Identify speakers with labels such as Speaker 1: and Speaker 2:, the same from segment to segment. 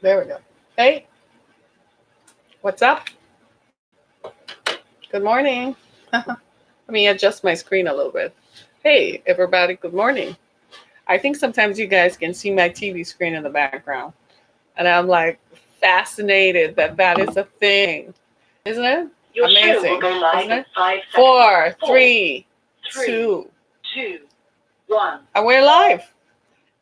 Speaker 1: There we go. Hey, what's up? Good morning. Let me adjust my screen a little bit. Hey, everybody, good morning. I think sometimes you guys can see my TV screen in the background. And I'm like fascinated that that is a thing. Isn't it?
Speaker 2: Your show will
Speaker 1: Amazing.
Speaker 2: go live
Speaker 1: Isn't
Speaker 2: in
Speaker 1: it?
Speaker 2: 5 seconds.
Speaker 1: Four,
Speaker 2: Four,
Speaker 1: three,
Speaker 2: three,
Speaker 1: two.
Speaker 2: two, one.
Speaker 1: And we're live.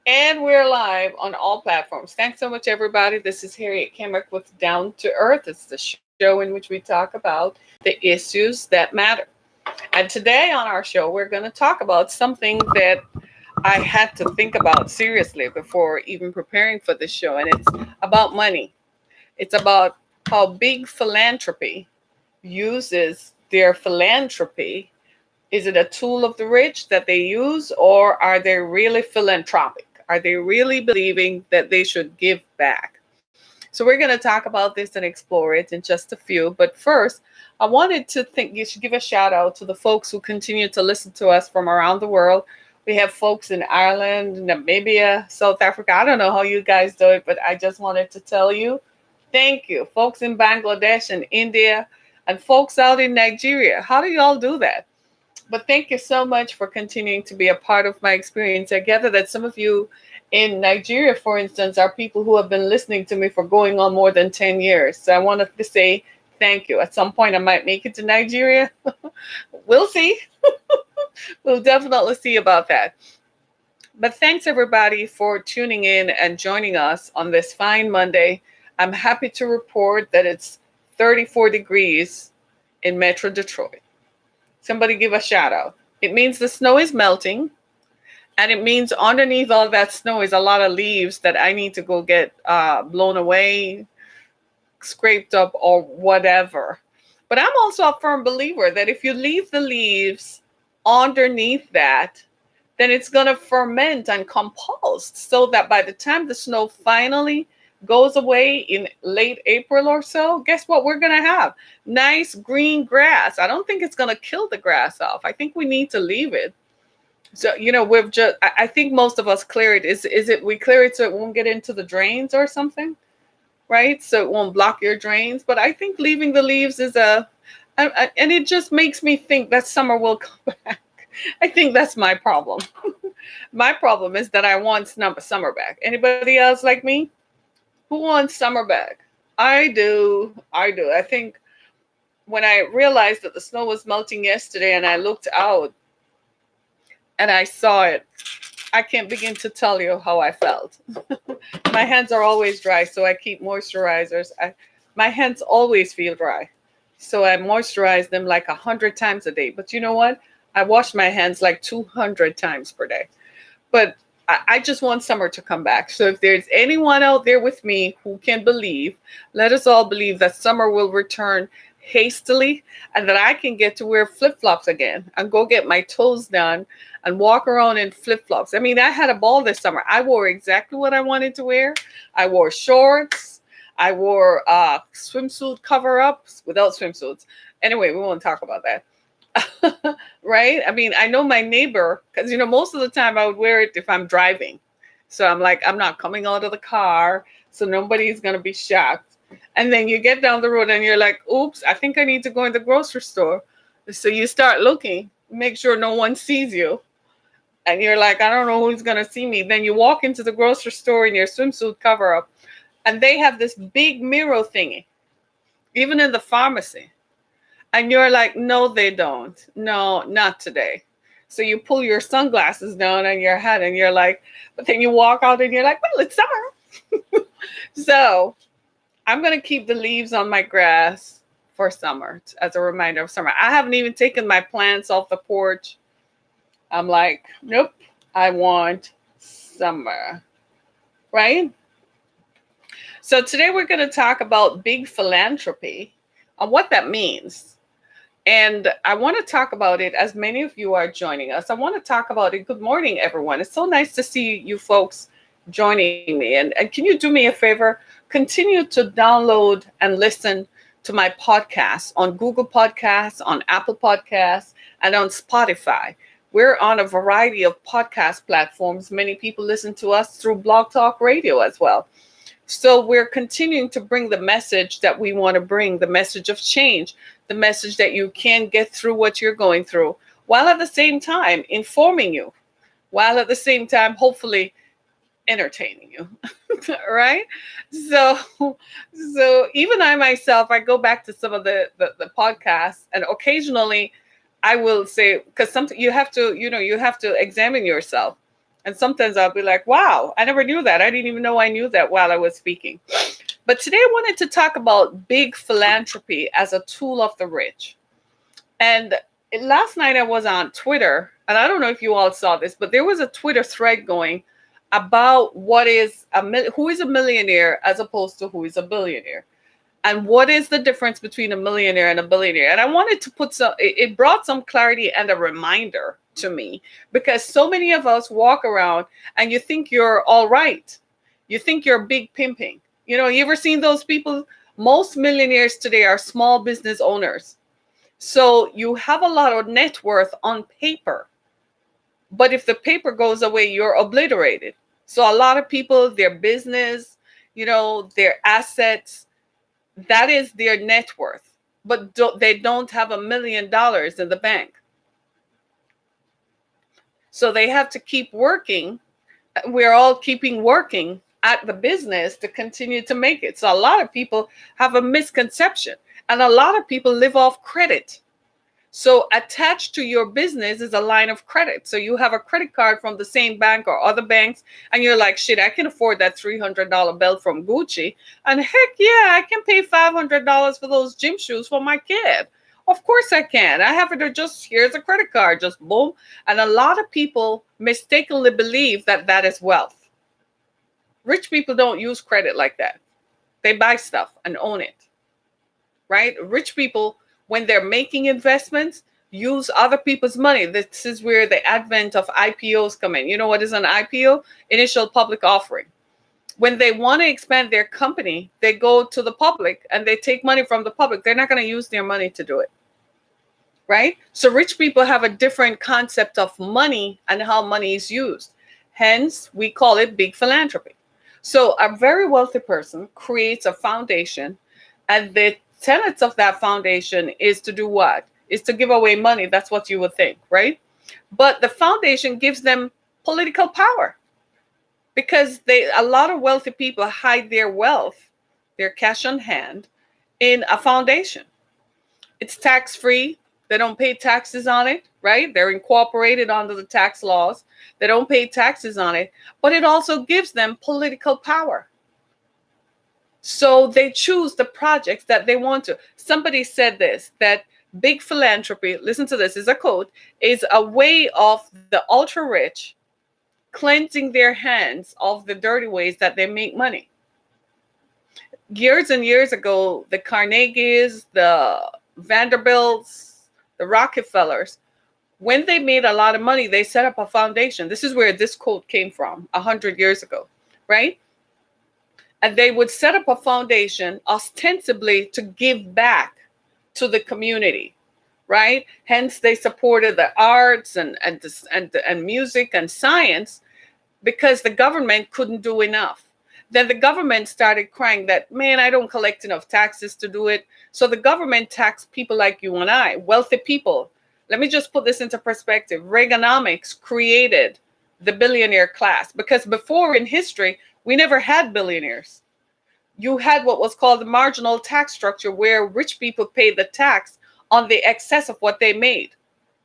Speaker 1: And we're live on all platforms. Thanks so much, everybody. This is Harriet Kimmick with Down to Earth. It's the show in which we talk about the issues that matter. And today on our show, we're going to talk about something that I had to think about seriously before even preparing for this show. And it's about money. It's about how big philanthropy uses their philanthropy. Is it a tool of the rich that they use, or are they really philanthropic? Are they really believing that they should give back? So we're going to talk about this and explore it in just a few. But first, I wanted to think you should give a shout out to the folks who continue to listen to us from around the world. We have folks in Ireland, Namibia, South Africa. I don't know how you guys do it, but I just wanted to tell you, thank you. Folks in Bangladesh and India, and folks out in Nigeria. How do y'all do that? But thank you so much for continuing to be a part of my experience. I gather that some of you in Nigeria, for instance, are people who have been listening to me for going on more than 10 years. So I wanted to say thank you. At some point, I might make it to Nigeria. We'll see. We'll definitely see about that. But thanks, everybody, for tuning in and joining us on this fine Monday. I'm happy to report that it's 34 degrees in Metro Detroit. Somebody give a shout out. It means the snow is melting, and it means underneath all that snow is a lot of leaves that I need to go get blown away, scraped up, or whatever. But I'm also a firm believer that if you leave the leaves underneath that, then it's going to ferment and compost so that by the time the snow finally goes away in late April or so, guess what we're going to have? Nice green grass. I don't think it's going to kill the grass off. I think we need to leave it. So, we've just, I think most of us clear it. Is it we clear it so it won't get into the drains or something, right? So it won't block your drains. But I think leaving the leaves is and it just makes me think that summer will come back. I think that's my problem. My problem is that I want summer back. Anybody else like me? Who wants summer back? I do. I think when I realized that the snow was melting yesterday and I looked out and I saw it, I can't begin to tell you how I felt. My hands are always dry, so I keep moisturizers. My hands always feel dry, so I moisturize them like 100 times a day. But you know what? I wash my hands like 200 times per day. But I just want summer to come back. So if there's anyone out there with me who can believe, let us all believe that summer will return hastily and that I can get to wear flip-flops again and go get my toes done and walk around in flip-flops. I mean, I had a ball this summer. I wore exactly what I wanted to wear. I wore shorts. I wore swimsuit cover-ups without swimsuits. Anyway, we won't talk about that. Right? I mean, I know my neighbor, because, most of the time I would wear it if I'm driving. So I'm like, I'm not coming out of the car, so nobody's going to be shocked. And then you get down the road and you're like, oops, I think I need to go in the grocery store. So you start looking, make sure no one sees you. And you're like, I don't know who's going to see me. Then you walk into the grocery store in your swimsuit cover up, and they have this big mirror thingy, even in the pharmacy. And you're like, no, they don't. No, not today. So you pull your sunglasses down on your head and you're like, but then you walk out and you're like, well, it's summer. So I'm going to keep the leaves on my grass for summer as a reminder of summer. I haven't even taken my plants off the porch. I'm like, nope, I want summer. Right? So today we're going to talk about big philanthropy and what that means. And I want to talk about it as many of you are joining us. I want to talk about it. Good morning, everyone. It's so nice to see you folks joining me. And can you do me a favor? Continue to download and listen to my podcasts on Google Podcasts, on Apple Podcasts, and on Spotify. We're on a variety of podcast platforms. Many people listen to us through Blog Talk Radio as well. So we're continuing to bring the message that we want to bring, the message of change, the message that you can get through what you're going through, while at the same time informing you, while at the same time, hopefully entertaining you. Right? So even I myself, I go back to some of the podcasts, and occasionally I will say, because something you have to, you have to examine yourself. And sometimes I'll be like, wow, I never knew that. I didn't even know I knew that while I was speaking. But today I wanted to talk about big philanthropy as a tool of the rich. And last night I was on Twitter, and I don't know if you all saw this, but there was a Twitter thread going about who is a millionaire as opposed to who is a billionaire, and what is the difference between a millionaire and a billionaire. And I wanted to it brought some clarity and a reminder to me, because so many of us walk around and you think you're all right. You think you're big pimping. You ever seen those people? Most millionaires today are small business owners. So you have a lot of net worth on paper, but if the paper goes away, you're obliterated. So a lot of people, their business, their assets, that is their net worth, but they don't have $1 million in the bank. So they have to keep working. We're all keeping working at the business to continue to make it. So a lot of people have a misconception, and a lot of people live off credit. So attached to your business is a line of credit. So you have a credit card from the same bank or other banks, and you're like, shit, I can afford that $300 belt from Gucci. And heck yeah, I can pay $500 for those gym shoes for my kid. Of course I can. I have it just, here's a credit card, just boom. And a lot of people mistakenly believe that that is wealth. Rich people don't use credit like that. They buy stuff and own it, right? Rich people, when they're making investments, use other people's money. This is where the advent of IPOs come in. You know what is an IPO? Initial public offering. When they want to expand their company, they go to the public and they take money from the public. They're not going to use their money to do it, right? So rich people have a different concept of money and how money is used. Hence, we call it big philanthropy. So a very wealthy person creates a foundation, and the tenets of that foundation is to do what? Is to give away money. That's what you would think, right? But the foundation gives them political power, because a lot of wealthy people hide their wealth, their cash on hand, in a foundation. It's tax-free. They don't pay taxes on it, right? They're incorporated under the tax laws. They don't pay taxes on it, but it also gives them political power. So they choose the projects that they want to. Somebody said this, that big philanthropy, listen to this, is a quote, is a way of the ultra rich cleansing their hands of the dirty ways that they make money. Years and years ago, the Carnegies, the Vanderbilts, the Rockefellers, when they made a lot of money, they set up a foundation. This is where this quote came from 100 years ago, right? And they would set up a foundation ostensibly to give back to the community, right? Hence, they supported the arts and music and science, because the government couldn't do enough. Then the government started crying that, man, I don't collect enough taxes to do it. So the government taxed people like you and I, wealthy people. Let me just put this into perspective. Reaganomics created the billionaire class, because before in history, we never had billionaires. You had what was called the marginal tax structure, where rich people paid the tax on the excess of what they made.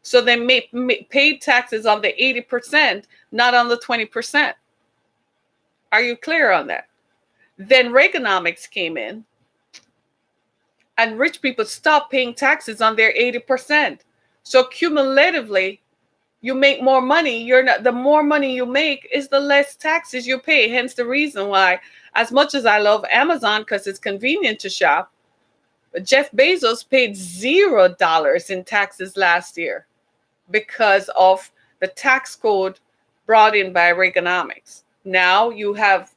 Speaker 1: So they paid taxes on the 80%, not on the 20%. Are you clear on that? Then Reaganomics came in, and rich people stopped paying taxes on their 80%. So cumulatively, you make more money. The more money you make is the less taxes you pay. Hence the reason why, as much as I love Amazon because it's convenient to shop, Jeff Bezos paid $0 in taxes last year because of the tax code brought in by Reaganomics. Now you have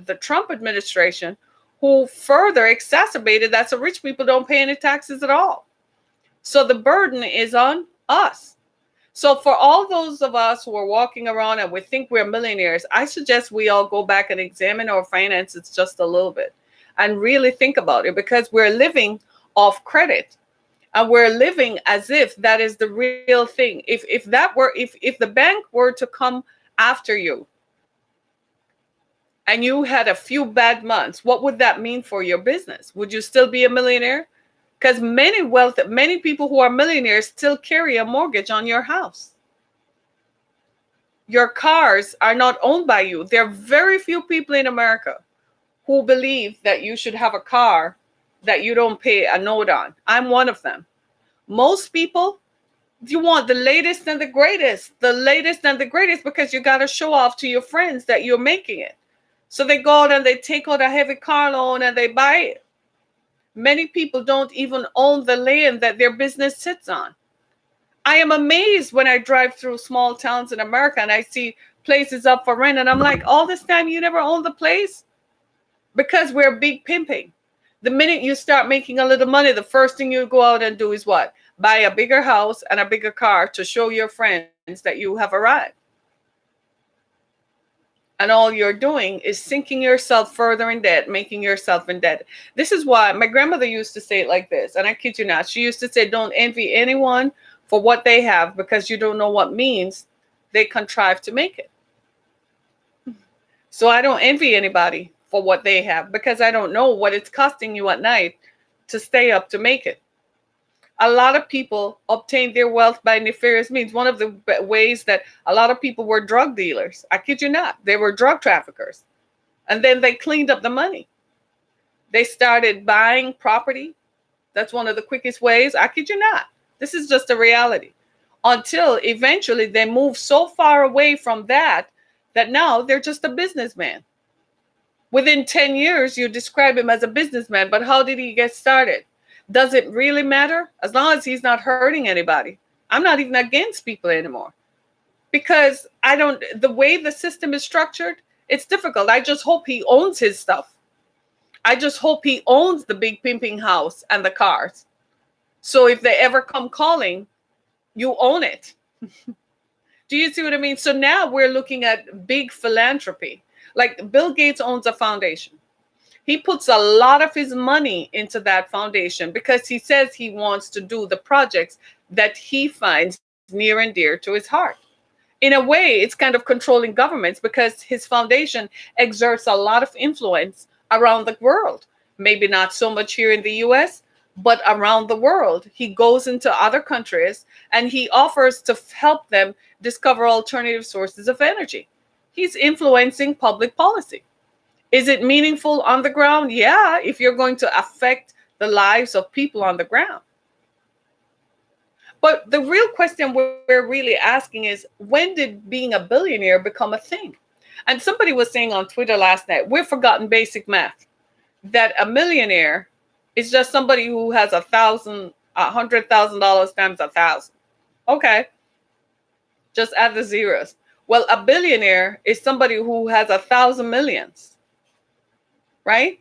Speaker 1: the Trump administration, who further exacerbated that, so rich people don't pay any taxes at all. So the burden is on us. So for all those of us who are walking around and we think we're millionaires, I suggest we all go back and examine our finances just a little bit and really think about it, because we're living off credit and we're living as if that is the real thing. If that were if the bank were to come after you and you had a few bad months, what would that mean for your business? Would you still be a millionaire? Because many people who are millionaires still carry a mortgage on your house. Your cars are not owned by you. There are very few people in America who believe that you should have a car that you don't pay a note on. I'm one of them. Most people, you want the latest and the latest and the greatest, because you got to show off to your friends that you're making it. So they go out and they take out a heavy car loan and they buy it. Many people don't even own the land that their business sits on. I am amazed when I drive through small towns in America and I see places up for rent. And I'm like, all this time you never owned the place? Because we're big pimping. The minute you start making a little money, the first thing you go out and do is what? Buy a bigger house and a bigger car to show your friends that you have arrived. And all you're doing is sinking yourself further in debt, making yourself in debt. This is why my grandmother used to say it like this, and I kid you not. She used to say, don't envy anyone for what they have, because you don't know what means they contrive to make it. So I don't envy anybody for what they have, because I don't know what it's costing you at night to stay up to make it. A lot of people obtain their wealth by nefarious means. One of the ways that a lot of people were drug dealers. I kid you not. They were drug traffickers. And then they cleaned up the money. They started buying property. That's one of the quickest ways. I kid you not. This is just a reality. Until eventually they move so far away from that now they're just a businessman. Within 10 years, you describe him as a businessman, but how did he get started? Does it really matter? As long as he's not hurting anybody. I'm not even against people anymore, because the way the system is structured, it's difficult. I just hope he owns his stuff. I just hope he owns the big pimping house and the cars. So if they ever come calling, you own it. Do you see what I mean? So now we're looking at big philanthropy. Like Bill Gates owns a foundation. He puts a lot of his money into that foundation because he says he wants to do the projects that he finds near and dear to his heart. In a way, it's kind of controlling governments, because his foundation exerts a lot of influence around the world. Maybe not so much here in the US, but around the world. He goes into other countries and he offers to help them discover alternative sources of energy. He's influencing public policy. Is it meaningful on the ground? Yeah, if you're going to affect the lives of people on the ground. But the real question we're really asking is, when did being a billionaire become a thing? And somebody was saying on Twitter last night, we've forgotten basic math, that a millionaire is just somebody who has $100,000 times 1,000. Okay, just add the zeros. Well, a billionaire is somebody who has 1,000 millions, right?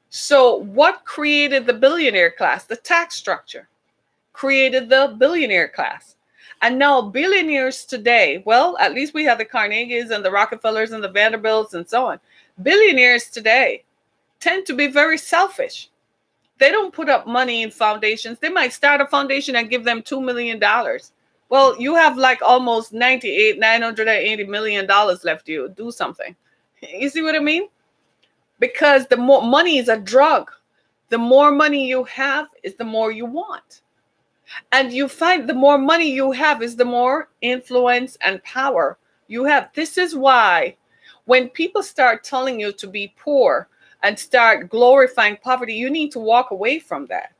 Speaker 1: So what created the billionaire class? The tax structure created the billionaire class. And now billionaires today, well, at least we have the Carnegies and the Rockefellers and the Vanderbilts and so on. Billionaires today tend to be very selfish. They don't put up money in foundations. They might start a foundation and give them $2 million. Well, you have like almost $980 million left. You do something. You see what I mean? Because the more money is a drug. The more money you have is the more you want. And you find the more money you have is the more influence and power you have. This is why when people start telling you to be poor and start glorifying poverty, you need to walk away from that,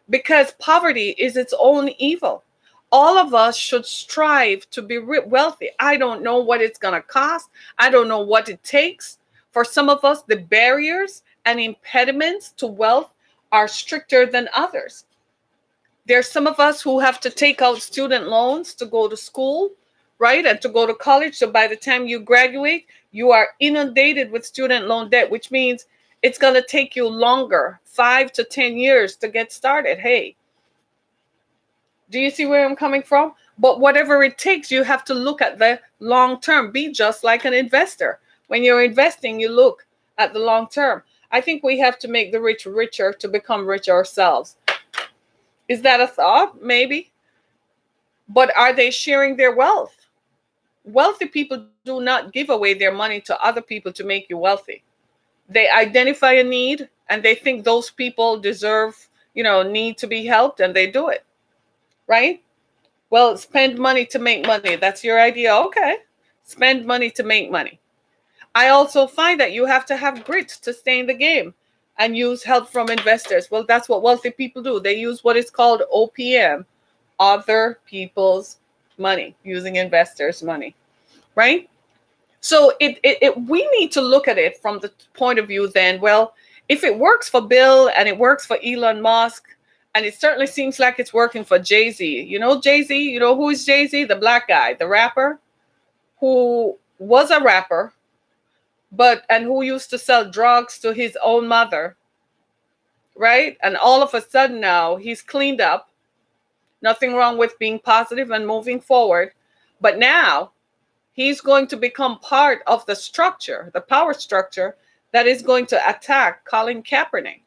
Speaker 1: because poverty is its own evil. All of us should strive to be wealthy. I don't know what it's going to cost. I don't know what it takes. For some of us, the barriers and impediments to wealth are stricter than others. There's some of us who have to take out student loans to go to school, right? And to go to college. So by the time you graduate, you are inundated with student loan debt, which means it's going to take you longer, 5 to 10 years to get started. Hey, Do you see where I'm coming from? But whatever it takes, you have to look at the long term. Be just like an investor. When you're investing, you look at the long term. I think we have to make the rich richer to become rich ourselves. Is that a thought? Maybe. But are they sharing their wealth? Wealthy people do not give away their money to other people to make you wealthy. They identify a need and they think those people deserve, need to be helped, and they do it, right? Well, spend money to make money. That's your idea. Okay. Spend money to make money. I also find that you have to have grit to stay in the game and use help from investors. Well, that's what wealthy people do. They use what is called OPM, other people's money, using investors' money, right? So we need to look at it from the point of view then, well, if it works for Bill and it works for Elon Musk, and it certainly seems like it's working for Jay-Z. You know Jay-Z? You know who is Jay-Z? The black guy, the rapper, who was a rapper, and who used to sell drugs to his own mother, right? And all of a sudden now he's cleaned up. Nothing wrong with being positive and moving forward. But now he's going to become part of the structure, the power structure that is going to attack Colin Kaepernick.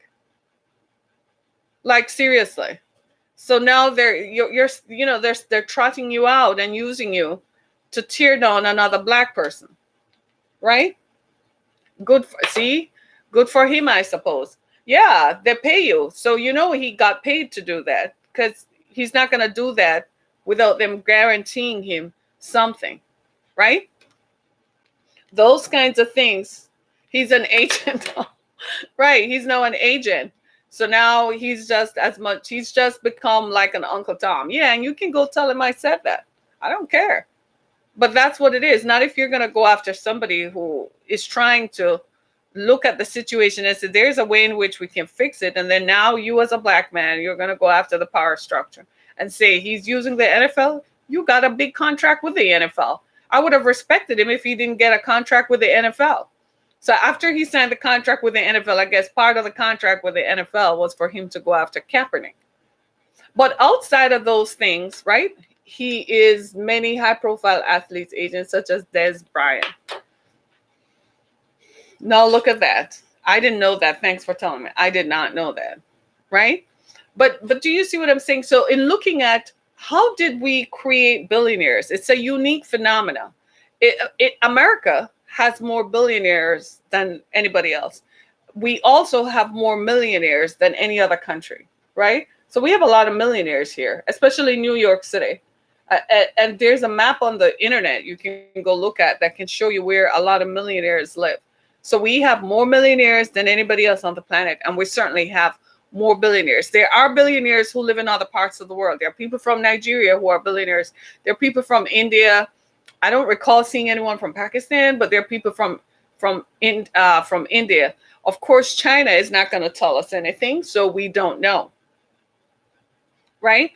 Speaker 1: Like, seriously. So now they're trotting you out and using you to tear down another black person, right? Good for him, I suppose. Yeah, they pay you, so he got paid to do that, because he's not going to do that without them guaranteeing him something, right? Those kinds of things. He's an agent, right? He's now an agent. So now he's just become like an Uncle Tom. Yeah, and you can go tell him I said that. I don't care. But that's what it is. Not if you're going to go after somebody who is trying to look at the situation and say, there's a way in which we can fix it. And then now you, as a black man, you're going to go after the power structure and say he's using the NFL. You got a big contract with the NFL. I would have respected him if he didn't get a contract with the NFL. So after he signed the contract with the NFL, I guess part of the contract with the NFL was for him to go after Kaepernick. But outside of those things, right, he is many high-profile athletes' agents, such as Des Bryant. Now look at that. I didn't know that. Thanks for telling me. I did not know that, right? But do you see what I'm saying? So in looking at how did we create billionaires, it's a unique phenomenon. America has more billionaires than anybody else. We also have more millionaires than any other country, right? So we have a lot of millionaires here, especially New York City. And there's a map on the internet you can go look at that can show you where a lot of millionaires live. So we have more millionaires than anybody else on the planet, and we certainly have more billionaires. There are billionaires who live in other parts of the world. There are people from Nigeria who are billionaires. There are people from India. I don't recall seeing anyone from Pakistan, but there are people from India. Of course, China is not going to tell us anything, so we don't know, right?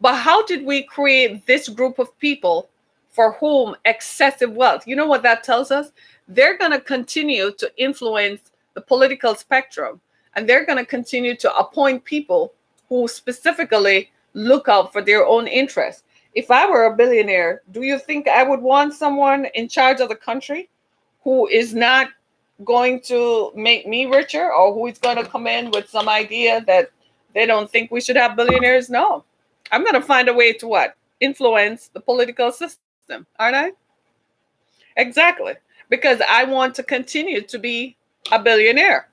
Speaker 1: But how did we create this group of people for whom excessive wealth? You know what that tells us? They're going to continue to influence the political spectrum, and they're going to continue to appoint people who specifically look out for their own interests. If I were a billionaire, do you think I would want someone in charge of the country who is not going to make me richer, or who is going to come in with some idea that they don't think we should have billionaires? No. I'm going to find a way to what? Influence the political system, aren't I? Exactly. Because I want to continue to be a billionaire.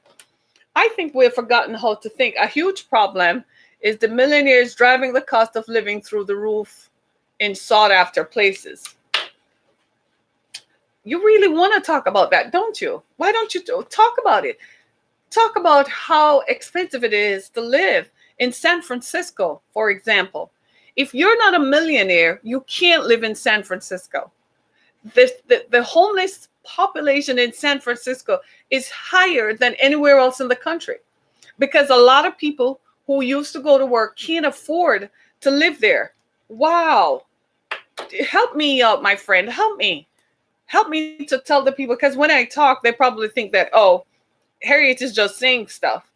Speaker 1: I think we've forgotten how to think. A huge problem is the millionaires driving the cost of living through the roof in sought after places. You really want to talk about that, don't you? Why don't you talk about it? Talk about how expensive it is to live in San Francisco, for example. If you're not a millionaire, you can't live in San Francisco. The homeless population in San Francisco is higher than anywhere else in the country, because a lot of people who used to go to work can't afford to live there. Wow. Help me out, my friend. Help me to tell the people, because when I talk, they probably think that, oh, Harriet is just saying stuff.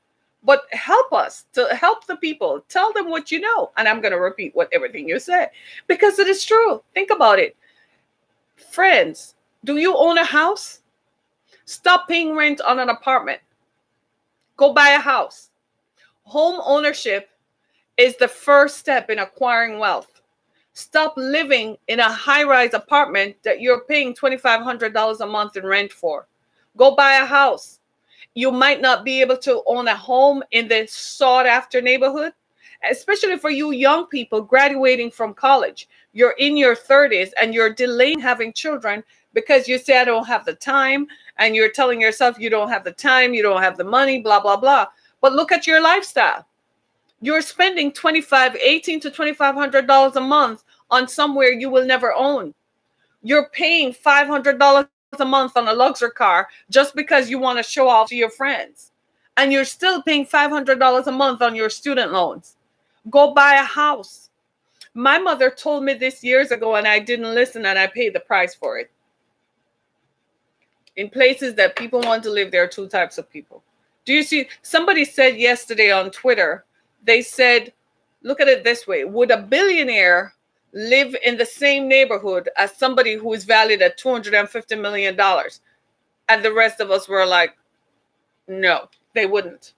Speaker 1: But help us to help the people. Tell them what you know. And I'm going to repeat what everything you said because it is true. Think about it. Friends, do you own a house? Stop paying rent on an apartment. Go buy a house. Home ownership is the first step in acquiring wealth. Stop living in a high rise apartment that you're paying $2,500 a month in rent for. Go buy a house. You might not be able to own a home in the sought after neighborhood, especially for you young people graduating from college. You're in your 30s and you're delaying having children because you say, I don't have the time. And you're telling yourself you don't have the time, you don't have the money, blah, blah, blah. But look at your lifestyle. You're spending 18 to $2,500 a month on somewhere you will never own. You're paying $500 a month on a luxury car just because you want to show off to your friends. And you're still paying $500 a month on your student loans. Go buy a house. My mother told me this years ago and I didn't listen and I paid the price for it. In places that people want to live, there are two types of people. Do you see? Somebody said yesterday on Twitter, they said, look at it this way. Would a billionaire live in the same neighborhood as somebody who is valued at $250 million? And the rest of us were like, no, they wouldn't.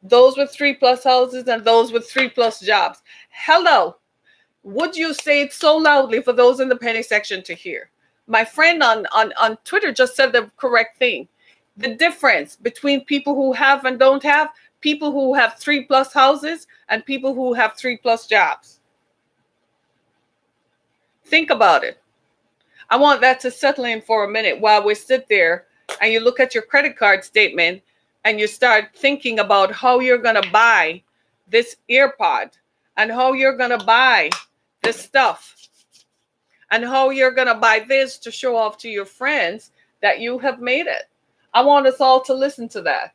Speaker 1: Those with 3+ houses and those with 3+ jobs. Hello. Would you say it so loudly for those in the penny section to hear? My friend on Twitter just said the correct thing. The difference between people who have and don't have, people who have 3+ houses and people who have 3+ jobs. Think about it. I want that to settle in for a minute while we sit there and you look at your credit card statement and you start thinking about how you're going to buy this earpod and how you're going to buy this stuff and how you're going to buy this to show off to your friends that you have made it. I want us all to listen to that.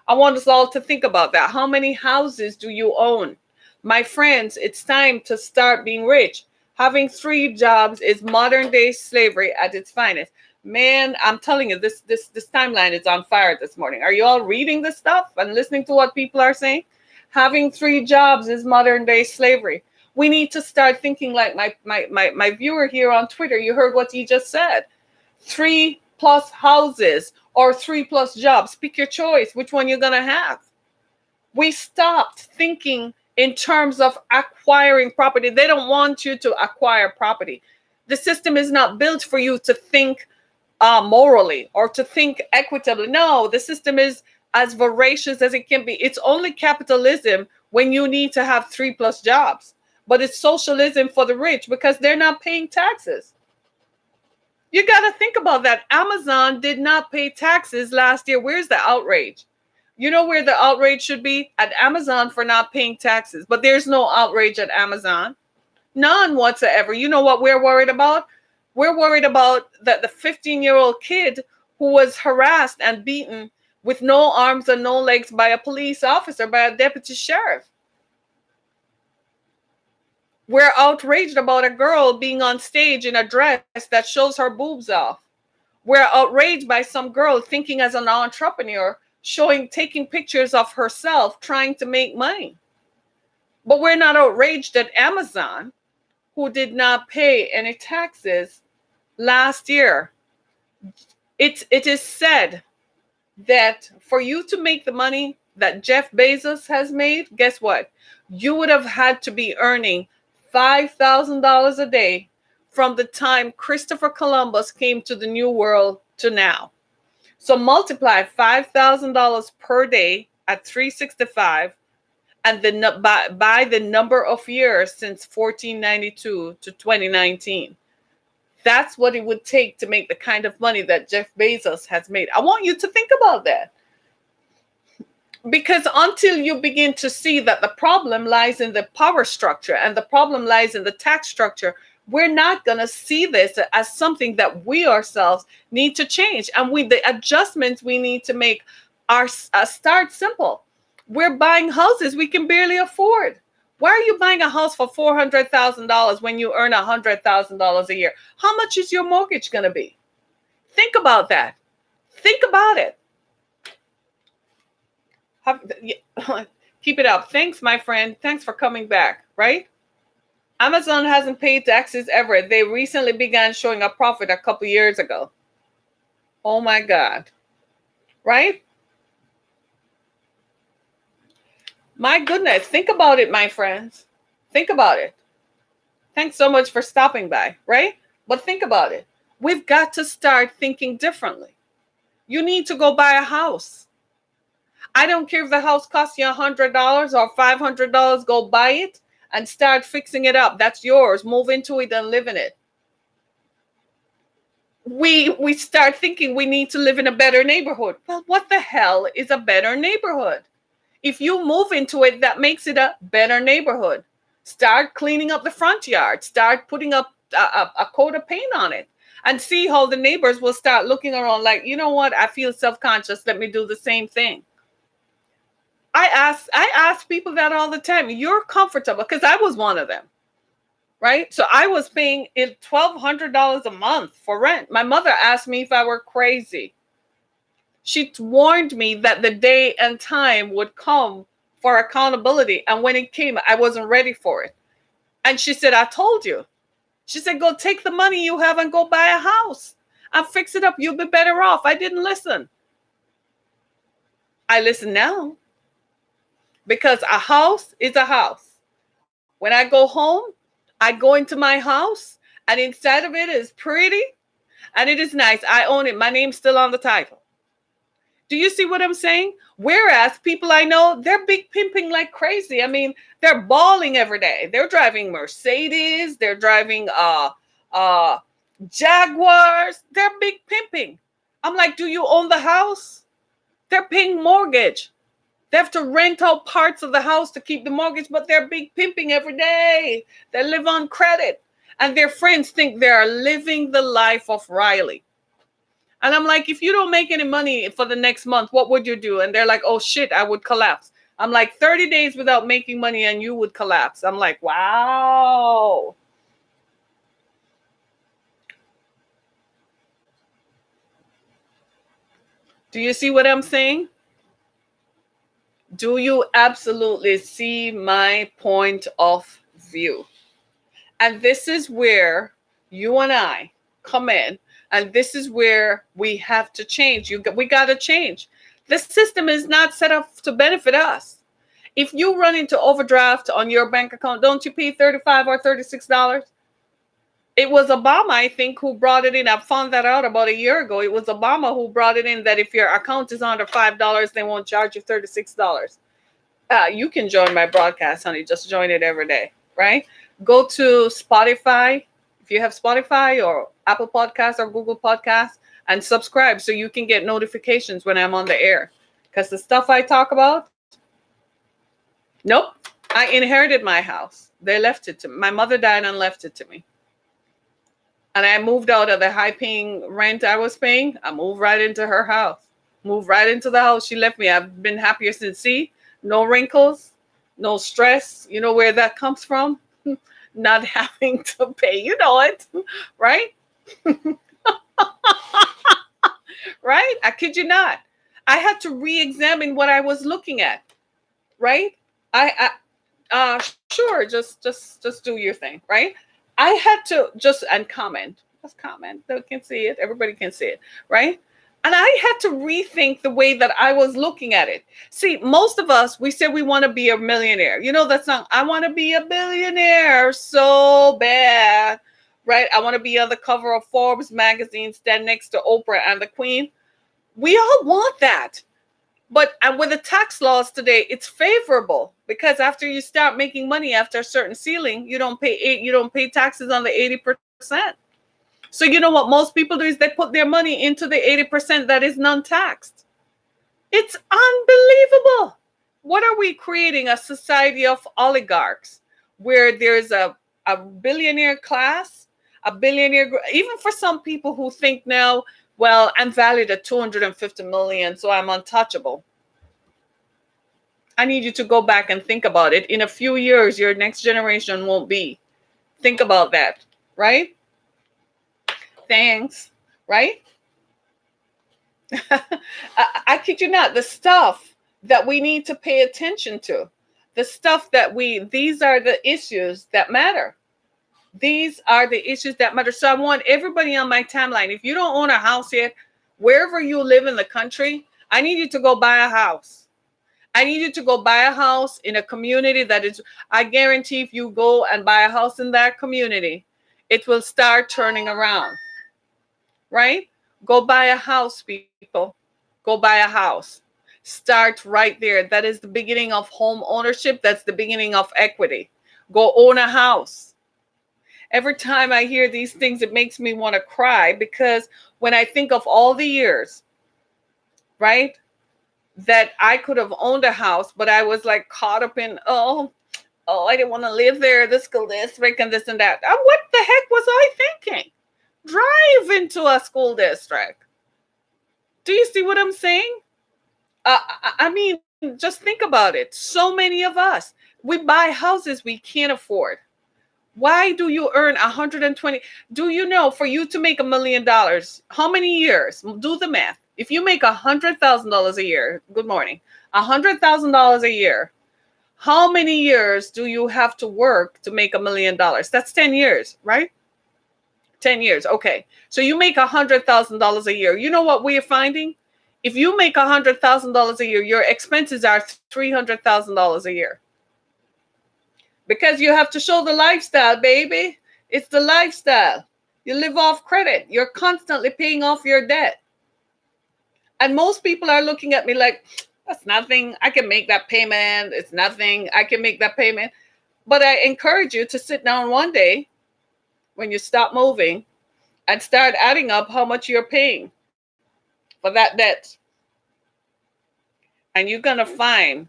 Speaker 1: I want us all to think about that. How many houses do you own? My friends, it's time to start being rich. Having 3 jobs is modern day slavery at its finest. Man, I'm telling you, this timeline is on fire this morning. Are you all reading this stuff and listening to what people are saying? Having 3 jobs is modern day slavery. We need to start thinking like my viewer here on Twitter. You heard what he just said. 3+ houses or 3+ jobs. Pick your choice, which one you're going to have. We stopped thinking in terms of acquiring property. They don't want you to acquire property. The system is not built for you to think morally or to think equitably. No, the system is as voracious as it can be. It's only capitalism when you need to have 3+ jobs. But it's socialism for the rich because they're not paying taxes. You got to think about that. Amazon did not pay taxes last year. Where's the outrage? You know where the outrage should be? At Amazon for not paying taxes. But there's no outrage at Amazon. None whatsoever. You know what we're worried about? We're worried about that the 15-year-old kid who was harassed and beaten with no arms and no legs by a police officer, by a deputy sheriff. We're outraged about a girl being on stage in a dress that shows her boobs off. We're outraged by some girl thinking as an entrepreneur, taking pictures of herself, trying to make money. But we're not outraged at Amazon, who did not pay any taxes last year. It is said that for you to make the money that Jeff Bezos has made, guess what? You would have had to be earning $5,000 a day from the time Christopher Columbus came to the New World to now. So multiply $5,000 per day at 365 and by the number of years since 1492 to 2019. That's what it would take to make the kind of money that Jeff Bezos has made. I want you to think about that. Because until you begin to see that the problem lies in the power structure and the problem lies in the tax structure, we're not going to see this as something that we ourselves need to change. And the adjustments we need to make are start simple. We're buying houses we can barely afford. Why are you buying a house for $400,000 when you earn $100,000 a year? How much is your mortgage going to be? Think about that. Think about it. Keep it up. Thanks, my friend. Thanks for coming back, right? Amazon hasn't paid taxes ever. They recently began showing a profit a couple years ago. Oh my God. Right? My goodness. Think about it, my friends. Think about it. Thanks so much for stopping by, right? But think about it. We've got to start thinking differently. You need to go buy a house. I don't care if the house costs you $100 or $500, go buy it and start fixing it up. That's yours. Move into it and live in it. We start thinking we need to live in a better neighborhood. Well, what the hell is a better neighborhood? If you move into it, that makes it a better neighborhood. Start cleaning up the front yard. Start putting up a coat of paint on it and see how the neighbors will start looking around like, you know what? I feel self-conscious. Let me do the same thing. I ask people that all the time. You're comfortable, because I was one of them, right? So I was paying it $1,200 a month for rent. My mother asked me if I were crazy. She warned me that the day and time would come for accountability, and when it came, I wasn't ready for it. And she said, "I told you." She said, "Go take the money you have and go buy a house and fix it up. You'll be better off." I didn't listen. I listen now. Because a house is a house. When I go home, I go into my house, and inside of it is pretty and it is nice. I own it. My name's still on the title. Do you see what I'm saying? Whereas people I know, they're big pimping like crazy. I mean, they're balling every day. They're driving Mercedes. They're driving Jaguars. They're big pimping. I'm like, do you own the house? They're paying mortgage. They have to rent out parts of the house to keep the mortgage, but they're big pimping every day. They live on credit. And their friends think they are living the life of Riley. And I'm like, if you don't make any money for the next month, what would you do? And they're like, oh shit, I would collapse. I'm like, 30 days without making money and you would collapse. I'm like, wow. Do you see what I'm saying? Do you absolutely see my point of view? And this is where you and I come in. And this is where we have to change. We got to change. The system is not set up to benefit us. If you run into overdraft on your bank account, don't you pay $35 or $36? It was Obama, I think, who brought it in. I found that out about a year ago. It was Obama who brought it in that if your account is under $5, they won't charge you $36. You can join my broadcast, honey. Just join it every day, right? Go to Spotify, if you have Spotify or Apple Podcasts or Google Podcasts, and subscribe so you can get notifications when I'm on the air. Because the stuff I talk about, nope. I inherited my house. They left it to me. My mother died and left it to me. And I moved out of the high-paying rent I was paying. I moved right into her house. Moved right into the house she left me. I've been happier since. See? No wrinkles, no stress. You know where that comes from? Not having to pay. You know it, right? Right? I kid you not. I had to re-examine what I was looking at, right? Sure, just do your thing, right? I had to just comment. Just comment. They can see it. Everybody can see it, right? And I had to rethink the way that I was looking at it. See, most of us, we say we want to be a millionaire. You know that song, I want to be a billionaire so bad, right? I want to be on the cover of Forbes magazine, stand next to Oprah and the Queen. We all want that. But with the tax laws today, it's favorable because after you start making money after a certain ceiling, you don't pay taxes on the 80%. So you know what most people do is they put their money into the 80% that is non-taxed. It's unbelievable. What are we creating? A society of oligarchs where there's a billionaire class, even for some people who think now, well, I'm valued at 250 million, so I'm untouchable. I need you to go back and think about it. In a few years, your next generation won't be. Think about that, right? Thanks, right? I kid you not, the stuff that we need to pay attention to. The stuff that these are the issues that matter. These are the issues that matter. So I want everybody on my timeline, if you don't own a house yet, wherever you live in the country, I need you to go buy a house. I need you to go buy a house in a community that is, I guarantee if you go and buy a house in that community, it will start turning around, right? Go buy a house, people. Go buy a house. Start right there. That is the beginning of home ownership. That's the beginning of equity. Go own a house. Every time I hear these things, it makes me want to cry, because when I think of all the years, right, that I could have owned a house, but I was like caught up in, I didn't want to live there, this school district and this and that. What the heck was I thinking? Drive into a school district. Do you see what I'm saying? I mean, just think about it. So many of us, we buy houses we can't afford. Why do you earn 120? Do you know, for you to make $1 million, how many years? Do the math. If you make $100,000 a year, good morning, $100,000 a year, how many years do you have to work to make $1 million? That's 10 years, right? 10 years. Okay. So you make $100,000 a year. You know what we are finding? If you make $100,000 a year, your expenses are $300,000 a year. Because you have to show the lifestyle, baby. It's the lifestyle. You live off credit. You're constantly paying off your debt. And most people are looking at me like, that's nothing. I can make that payment. It's nothing. I can make that payment. But I encourage you to sit down one day when you stop moving and start adding up how much you're paying for that debt. And you're going to find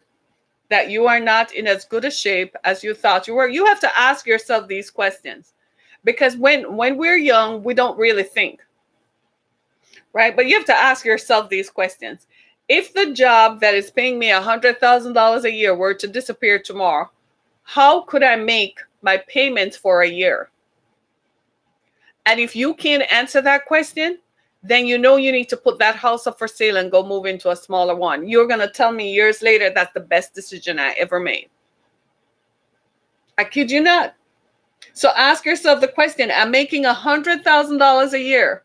Speaker 1: that you are not in as good a shape as you thought you were. You have to ask yourself these questions, because when we're young, we don't really think, right? But you have to ask yourself these questions. If the job that is paying me $100,000 a year were to disappear tomorrow, how could I make my payments for a year? And if you can't answer that question, then you know you need to put that house up for sale and go move into a smaller one. You're going to tell me years later that's the best decision I ever made. I kid you not. So ask yourself the question, I'm making $100,000 a year.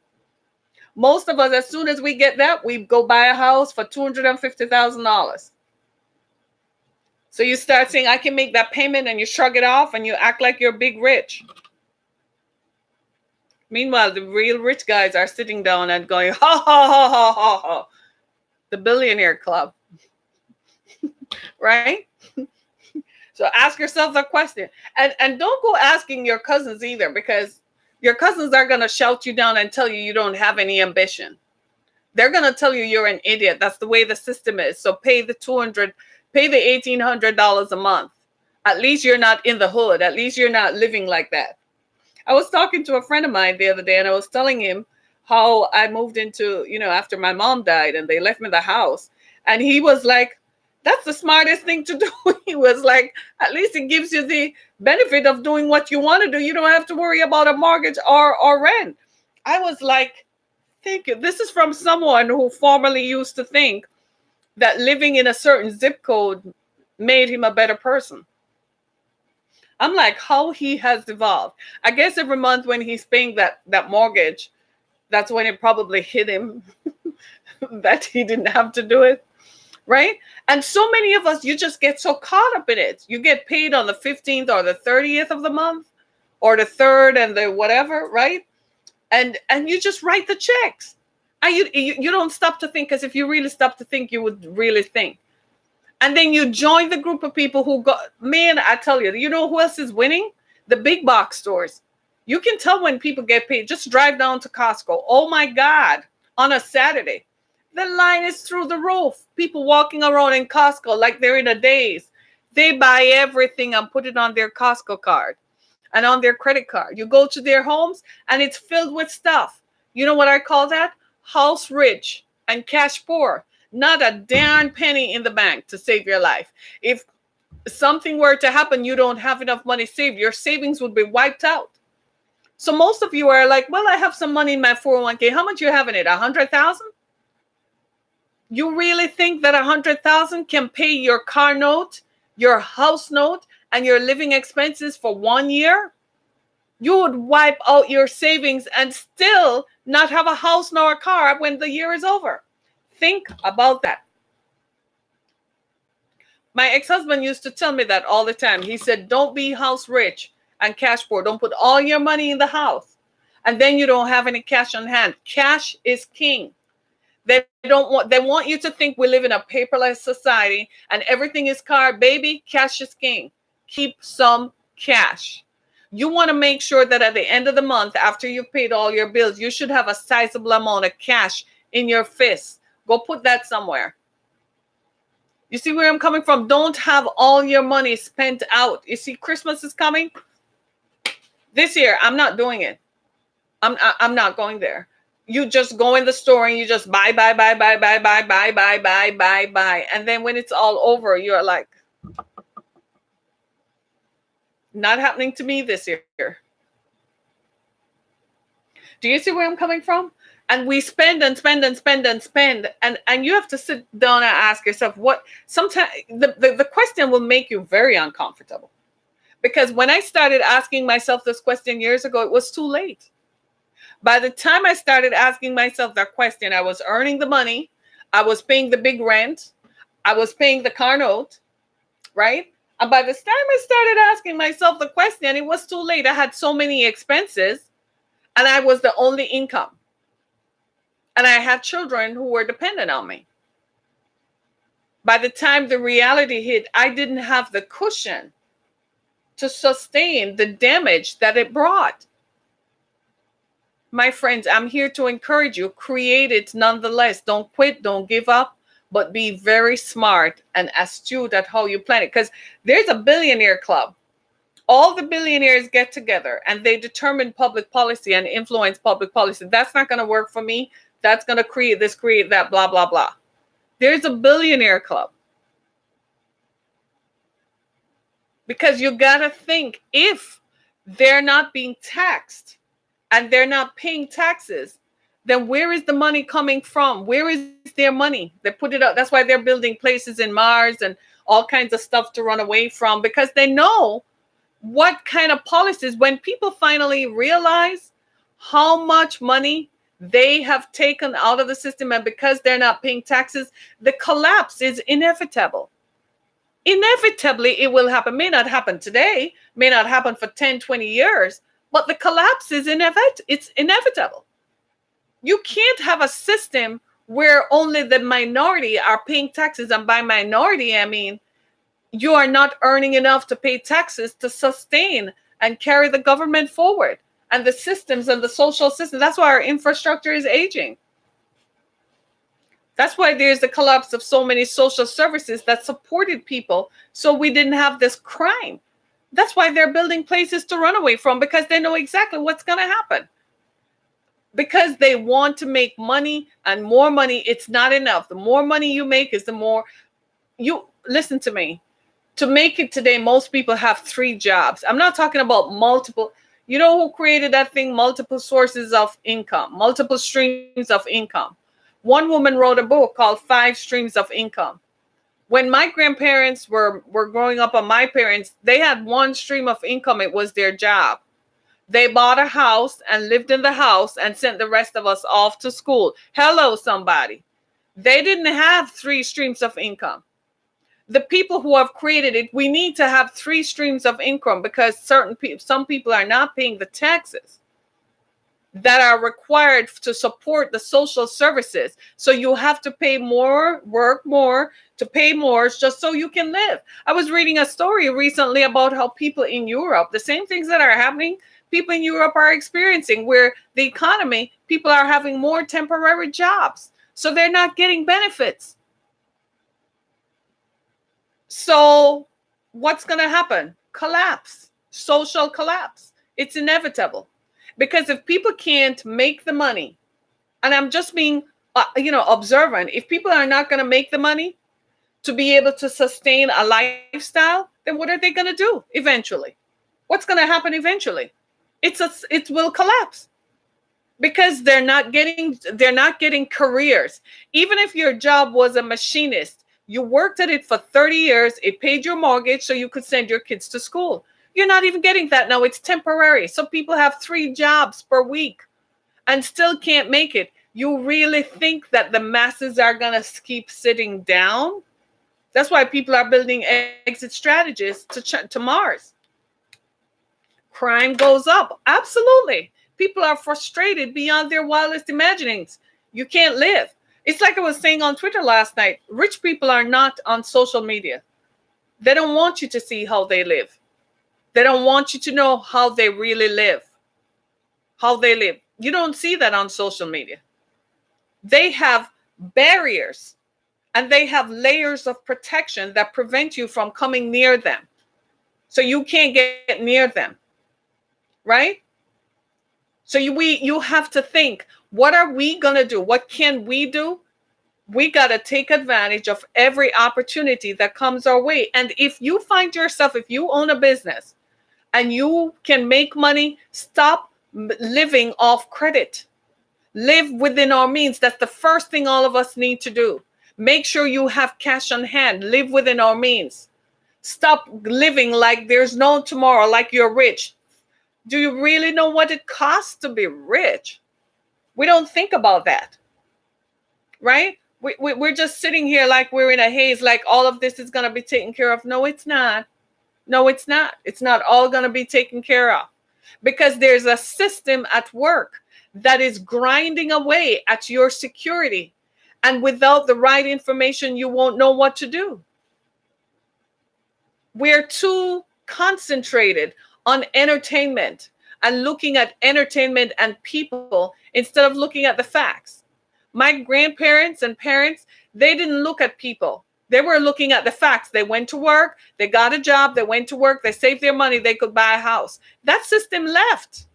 Speaker 1: Most of us, as soon as we get that, we go buy a house for $250,000. So you start saying, I can make that payment, and you shrug it off and you act like you're big rich. Meanwhile, the real rich guys are sitting down and going, ha, ha, ha, ha, ha, ha. The billionaire club. Right? So ask yourself that question. And don't go asking your cousins either, because your cousins are going to shout you down and tell you don't have any ambition. They're going to tell you you're an idiot. That's the way the system is. So pay the $1,800 a month. At least you're not in the hood. At least you're not living like that. I was talking to a friend of mine the other day, and I was telling him how I moved into, after my mom died and they left me the house. And he was like, that's the smartest thing to do. He was like, at least it gives you the benefit of doing what you want to do. You don't have to worry about a mortgage or rent. I was like, thank you. This is from someone who formerly used to think that living in a certain zip code made him a better person. I'm like, how he has evolved. I guess every month when he's paying that mortgage, that's when it probably hit him that he didn't have to do it, right? And so many of us, you just get so caught up in it. You get paid on the 15th or the 30th of the month, or the 3rd and the whatever, right? And you just write the checks. And you don't stop to think, because if you really stop to think, you would really think. And then you join the group of people who got, man, I tell you, you know who else is winning? The big box stores. You can tell when people get paid. Just drive down to Costco. Oh my God, on a Saturday. The line is through the roof. People walking around in Costco like they're in a daze. They buy everything and put it on their Costco card and on their credit card. You go to their homes and it's filled with stuff. You know what I call that? House rich and cash poor. Not a darn penny in the bank to save your life. If something were to happen, you don't have enough money saved, your savings would be wiped out. So most of you are like, well, I have some money in my 401k. How much you have in it? 100,000? You really think that 100,000 can pay your car note, your house note, and your living expenses for 1 year? You would wipe out your savings and still not have a house nor a car when the year is over. Think about that. My ex-husband used to tell me that all the time. He said, don't be house rich and cash poor. Don't put all your money in the house and then you don't have any cash on hand. Cash is king. They want you to think we live in a paperless society and everything is card. Baby, cash is king. Keep some cash. You want to make sure that at the end of the month, after you've paid all your bills, you should have a sizable amount of cash in your fist. Go put that somewhere. You see where I'm coming from? Don't have all your money spent out. You see, Christmas is coming. This year, I'm not doing it. I'm not going there. You just go in the store and you just buy. And then when it's all over, you're like, not happening to me this year. Do you see where I'm coming from? And we spend and spend and spend and spend. And you have to sit down and ask yourself what sometimes the question will make you very uncomfortable. Because when I started asking myself this question years ago, it was too late. By the time I started asking myself that question, I was earning the money. I was paying the big rent. I was paying the car note, right? And by the time I started asking myself the question, it was too late. I had so many expenses and I was the only income. And I had children who were dependent on me. By the time the reality hit, I didn't have the cushion to sustain the damage that it brought. My friends, I'm here to encourage you. Create it nonetheless. Don't quit. Don't give up. But be very smart and astute at how you plan it. Because there's a billionaire club. All the billionaires get together and they determine public policy and influence public policy. That's not going to work for me. That's going to create this, create that, blah, blah, blah. There's a billionaire club. Because you got to think, if they're not being taxed and they're not paying taxes, then where is the money coming from? Where is their money? They put it out. That's why they're building places in Mars and all kinds of stuff to run away from, because they know what kind of policies, when people finally realize how much money they have taken out of the system, and because they're not paying taxes, the collapse is inevitable. Inevitably, it will happen. May not happen today, may not happen for 10, 20 years, but the collapse is it's inevitable. You can't have a system where only the minority are paying taxes. And by minority, I mean, you are not earning enough to pay taxes to sustain and carry the government forward and the systems and the social system. That's why our infrastructure is aging. That's why there's the collapse of so many social services that supported people, so we didn't have this crime. That's why they're building places to run away from, because they know exactly what's going to happen. Because they want to make money, and more money, it's not enough. The more money you make is the more you, listen to me. To make it today, most people have 3 jobs. I'm not talking about multiple. You know who created that thing? Multiple sources of income, multiple streams of income. One woman wrote a book called 5 Streams of Income. When my grandparents were growing up, on my parents, they had one stream of income. It was their job. They bought a house and lived in the house and sent the rest of us off to school. Hello, somebody. They didn't have 3 streams of income. The people who have created it, we need to have 3 streams of income, because some people are not paying the taxes that are required to support the social services. So you have to pay more, work more, to pay more, just so you can live. I was reading a story recently about how people in Europe, the same things that are happening, people in Europe are experiencing, where the economy, people are having more temporary jobs, so they're not getting benefits. So what's going to happen? Collapse, social collapse. It's inevitable. Because if people can't make the money, and I'm just being, observant, if people are not going to make the money to be able to sustain a lifestyle, then what are they going to do eventually? What's going to happen eventually? It will collapse. because they're not getting careers. Even if your job was a machinist, you worked at it for 30 years, it paid your mortgage so you could send your kids to school. You're not even getting that now. It's temporary. So people have 3 jobs per week and still can't make it. You really think that the masses are going to keep sitting down? That's why people are building exit strategies to Mars. Crime goes up. Absolutely. People are frustrated beyond their wildest imaginings. You can't live. It's like I was saying on Twitter last night. Rich people are not on social media. They don't want you to see how they live. They don't want you to know how they really live. How they live. You don't see that on social media. They have barriers and they have layers of protection that prevent you from coming near them. So you can't get near them. Right? So you have to think, what are we going to do? What can we do? We got to take advantage of every opportunity that comes our way. And if you find yourself, if you own a business and you can make money, stop living off credit. Live within our means. That's the first thing all of us need to do. Make sure you have cash on hand. Live within our means. Stop living like there's no tomorrow, like you're rich. Do you really know what it costs to be rich? We don't think about that, right? We're just sitting here like we're in a haze, like all of this is going to be taken care of. No, it's not. No, it's not. It's not all going to be taken care of because there's a system at work that is grinding away at your security. And without the right information, you won't know what to do. We're too concentrated on entertainment and looking at entertainment and people instead of looking at the facts. My grandparents and parents, they didn't look at people. They were looking at the facts. They went to work, they got a job, they went to work, they saved their money, they could buy a house. That system left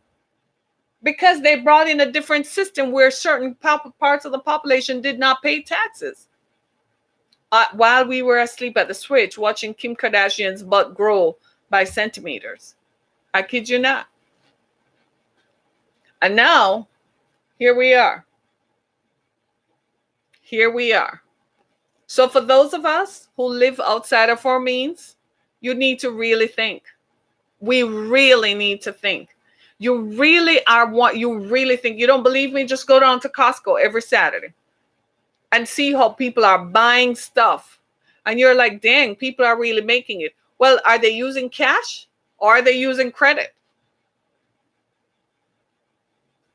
Speaker 1: because they brought in a different system where certain parts of the population did not pay taxes. While we were asleep at the switch watching Kim Kardashian's butt grow by centimeters. I kid you not. And now, here we are. Here we are. So for those of us who live outside of our means, you need to really think. We really need to think. You really think. You don't believe me? Just go down to Costco every Saturday and see how people are buying stuff. And you're like, dang, people are really making it. Well, are they using cash or are they using credit?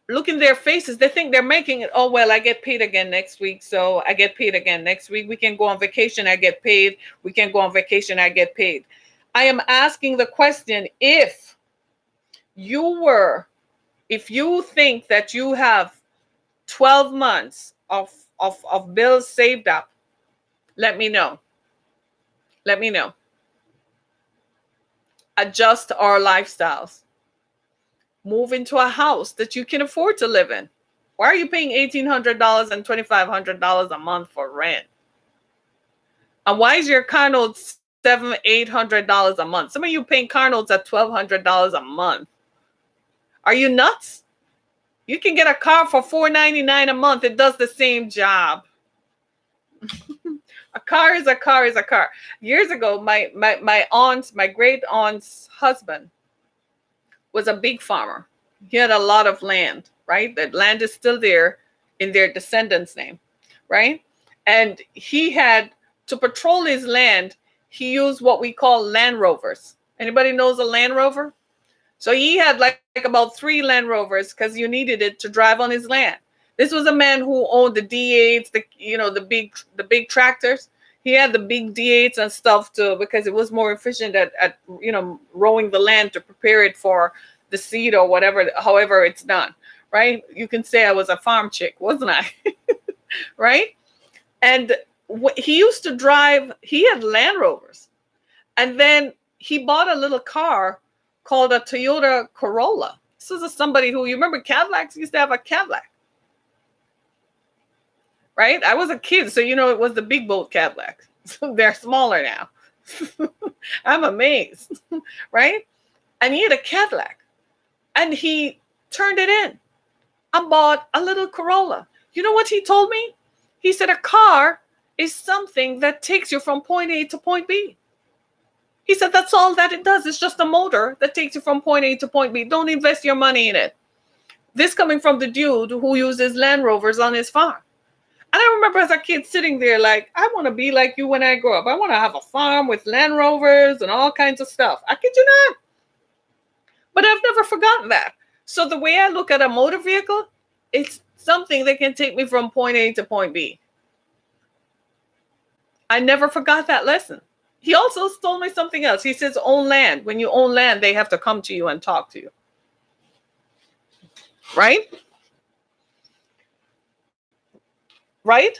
Speaker 1: Look in their faces. They think they're making it. Oh, well, I get paid again next week. So I get paid again next week. We can go on vacation. I get paid. We can go on vacation. I get paid. I am asking the question, if you think that you have 12 months of bills saved up, let me know. Let me know. Adjust our lifestyles. Move into a house that you can afford to live in. Why are you paying $1,800 and $2,500 a month for rent? And why is your car note $700-800 a month? Some of you paying car notes at $1,200 a month. Are you nuts? You can get a car for $499 a month. It does the same job. A car is a car is a car. Years ago, my great aunt's husband was a big farmer. He had a lot of land, right? That land is still there in their descendants' name, right? And he had to patrol his land. He used what we call Land Rovers. Anybody knows a Land Rover? So he had like about 3 Land Rovers because you needed it to drive on his land. This was a man who owned the D8s, the big tractors. He had the big D8s and stuff too because it was more efficient at rowing the land to prepare it for the seed or whatever, however it's done, right? You can say I was a farm chick, wasn't I? Right? And he used to drive. He had Land Rovers, and then he bought a little car called a Toyota Corolla. This is somebody who, you remember Cadillacs used to have a Cadillac. Right? I was a kid, so it was the big boat Cadillac. So they're smaller now. I'm amazed. Right? And he had a Cadillac. And he turned it in. I bought a little Corolla. You know what he told me? He said a car is something that takes you from point A to point B. He said that's all that it does. It's just a motor that takes you from point A to point B. Don't invest your money in it. This coming from the dude who uses Land Rovers on his farm. And I remember as a kid sitting there like, I want to be like you when I grow up. I want to have a farm with Land Rovers and all kinds of stuff. I kid you not. But I've never forgotten that. So the way I look at a motor vehicle, it's something that can take me from point A to point B. I never forgot that lesson. He also told me something else. He says, own land. When you own land, they have to come to you and talk to you. Right? Right?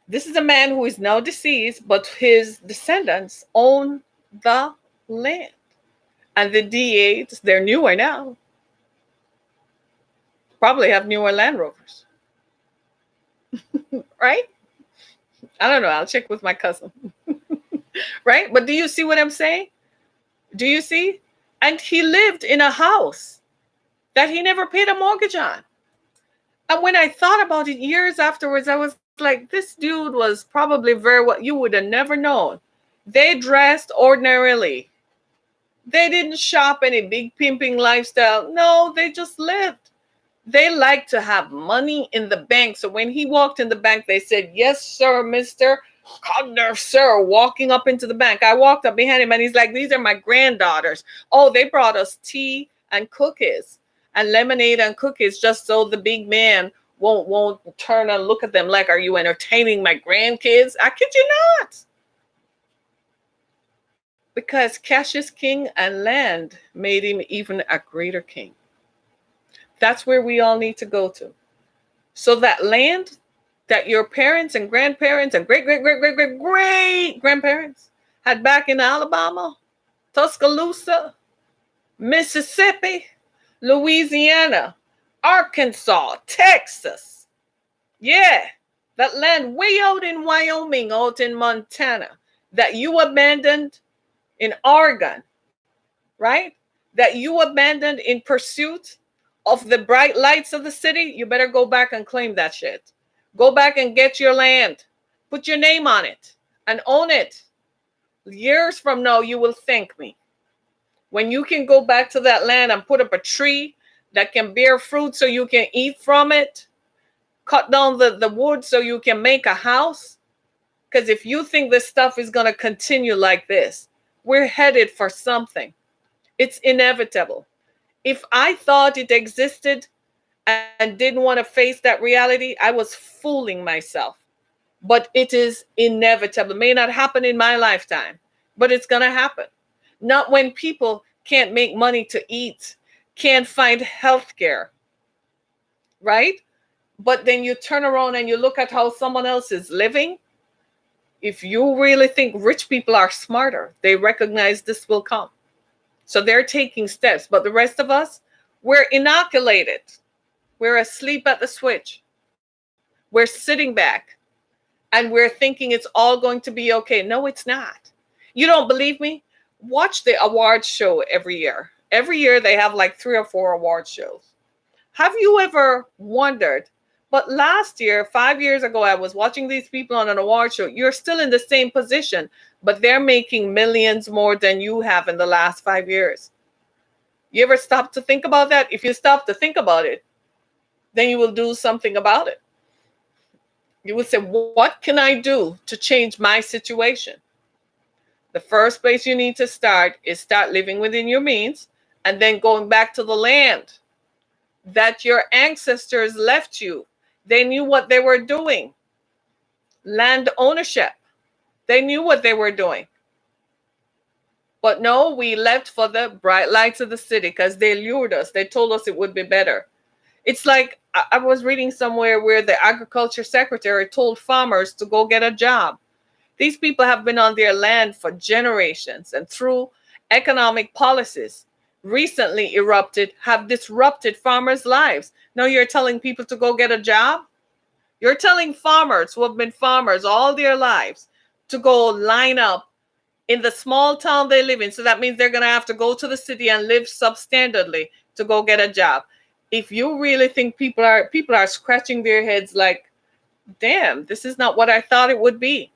Speaker 1: This is a man who is now deceased, but his descendants own the land. And the D8s, they're newer now, probably have newer Land Rovers. Right? I don't know. I'll check with my cousin. Right? But do you see what I'm saying? Do you see? And he lived in a house that he never paid a mortgage on. And when I thought about it years afterwards, I was like, this dude was probably very what you would have never known. They dressed ordinarily. They didn't shop any big pimping lifestyle. No, they just lived. They like to have money in the bank. So when he walked in the bank, they said, yes, sir, Mr. Codner, sir, walking up into the bank. I walked up behind him and he's like, these are my granddaughters. Oh, they brought us tea and cookies and lemonade and cookies just so the big man won't turn and look at them like, are you entertaining my grandkids? I kid you not. Because cash is king and land made him even a greater king. That's where we all need to go to. So that land that your parents and grandparents and great grandparents had back in Alabama, Tuscaloosa, Mississippi, Louisiana, Arkansas, Texas. Yeah, that land way out in Wyoming, out in Montana, that you abandoned in Oregon, right? That you abandoned in pursuit of the bright lights of the city, you better go back and claim that shit. Go back and get your land. Put your name on it and own it. Years from now, you will thank me. When you can go back to that land and put up a tree that can bear fruit so you can eat from it, cut down the wood so you can make a house. Because if you think this stuff is going to continue like this, we're headed for something. It's inevitable. If I thought it existed and didn't want to face that reality, I was fooling myself. But it is inevitable. It may not happen in my lifetime, but it's going to happen. Not when people can't make money to eat, can't find health care, right? But then you turn around and you look at how someone else is living. If you really think rich people are smarter, they recognize this will come. So they're taking steps. But the rest of us, we're inoculated. We're asleep at the switch. We're sitting back and we're thinking it's all going to be okay. No, it's not. You don't believe me? Watch the awards show every year. Every year they have like 3 or 4 award shows. Have you ever wondered? But last year, 5 years ago, I was watching these people on an award show. You're still in the same position, but they're making millions more than you have in the last 5 years. You ever stop to think about that? If you stop to think about it, then you will do something about it. You will say, what can I do to change my situation? The first place you need to start is start living within your means and then going back to the land that your ancestors left you. They knew what they were doing. Land ownership. They knew what they were doing. But no, we left for the bright lights of the city because they lured us. They told us it would be better. It's like I was reading somewhere where the agriculture secretary told farmers to go get a job. These people have been on their land for generations, and through economic policies recently have disrupted farmers' lives. Now you're telling people to go get a job? You're telling farmers who have been farmers all their lives to go line up in the small town they live in. So that means they're going to have to go to the city and live substandardly to go get a job. If you really think people are scratching their heads like, damn, this is not what I thought it would be.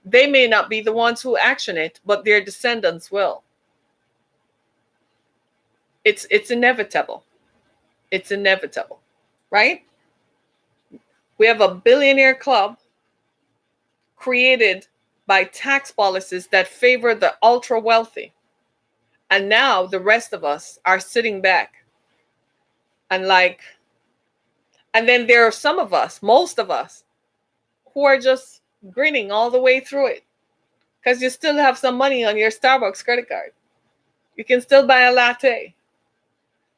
Speaker 1: They may not be the ones who action it, but their descendants will. It's inevitable. It's inevitable, right? We have a billionaire club created by tax policies that favor the ultra wealthy. And now the rest of us are sitting back and like, and then there are some of us, most of us, who are just grinning all the way through it because you still have some money on your Starbucks credit card. You can still buy a latte.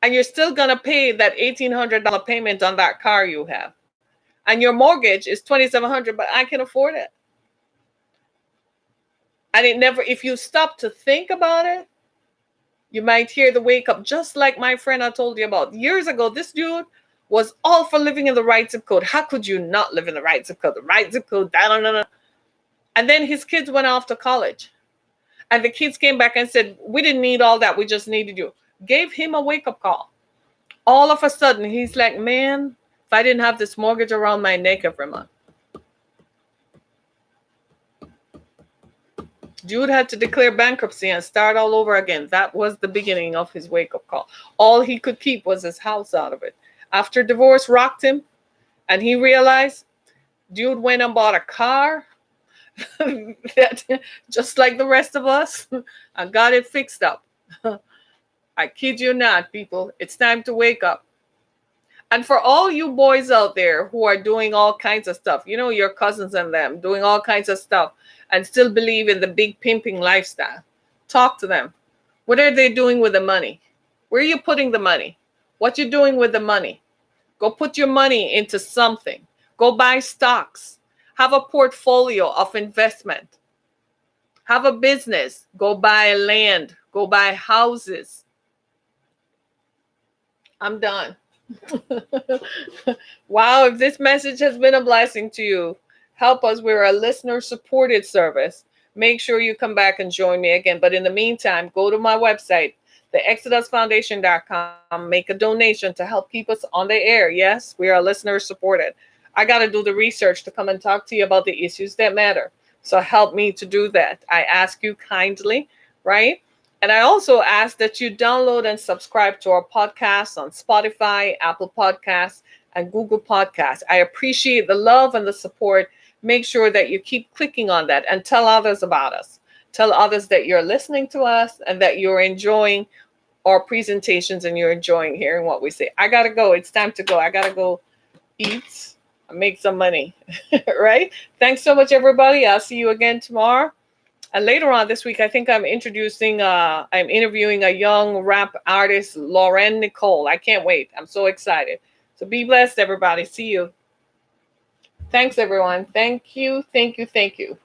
Speaker 1: And you're still going to pay that $1,800 payment on that car you have. And your mortgage is $2,700, but I can afford it. And it never, if you stop to think about it, you might hear the wake up, just like my friend I told you about. Years ago, this dude was all for living in the right zip code. How could you not live in the right zip code? The right zip code, da, da, da, da. And then his kids went off to college. And the kids came back and said, we didn't need all that. We just needed you. Gave him a wake up call. All of a sudden, he's like, man, if I didn't have this mortgage around my neck every month. Jude had to declare bankruptcy and start all over again. That was the beginning of his wake-up call. All he could keep was his house out of it. After divorce rocked him, and he realized, Jude went and bought a car, that, just like the rest of us, and got it fixed up. I kid you not, people. It's time to wake up. And for all you boys out there who are doing all kinds of stuff, you know, your cousins and them doing all kinds of stuff and still believe in the big pimping lifestyle, talk to them. What are they doing with the money? Where are you putting the money? What you doing with the money? Go put your money into something. Go buy stocks. Have a portfolio of investment. Have a business. Go buy land. Go buy houses. I'm done. Wow, if this message has been a blessing to you, help us. We're a listener supported service. Make sure you come back and join me again. But in the meantime, go to my website, theexodusfoundation.com, make a donation to help keep us on the air. Yes, we are listener supported. I got to do the research to come and talk to you about the issues that matter. So help me to do that. I ask you kindly, right? And I also ask that you download and subscribe to our podcast on Spotify, Apple Podcasts, and Google Podcasts. I appreciate the love and the support. Make sure that you keep clicking on that and tell others about us. Tell others that you're listening to us and that you're enjoying our presentations and you're enjoying hearing what we say. I got to go. It's time to go. I got to go eat and make some money, right? Thanks so much, everybody. I'll see you again tomorrow. And later on this week, I think I'm interviewing a young rap artist, Lauren Nicole. I can't wait. I'm so excited. So be blessed, everybody. See you. Thanks, everyone. Thank you. Thank you. Thank you.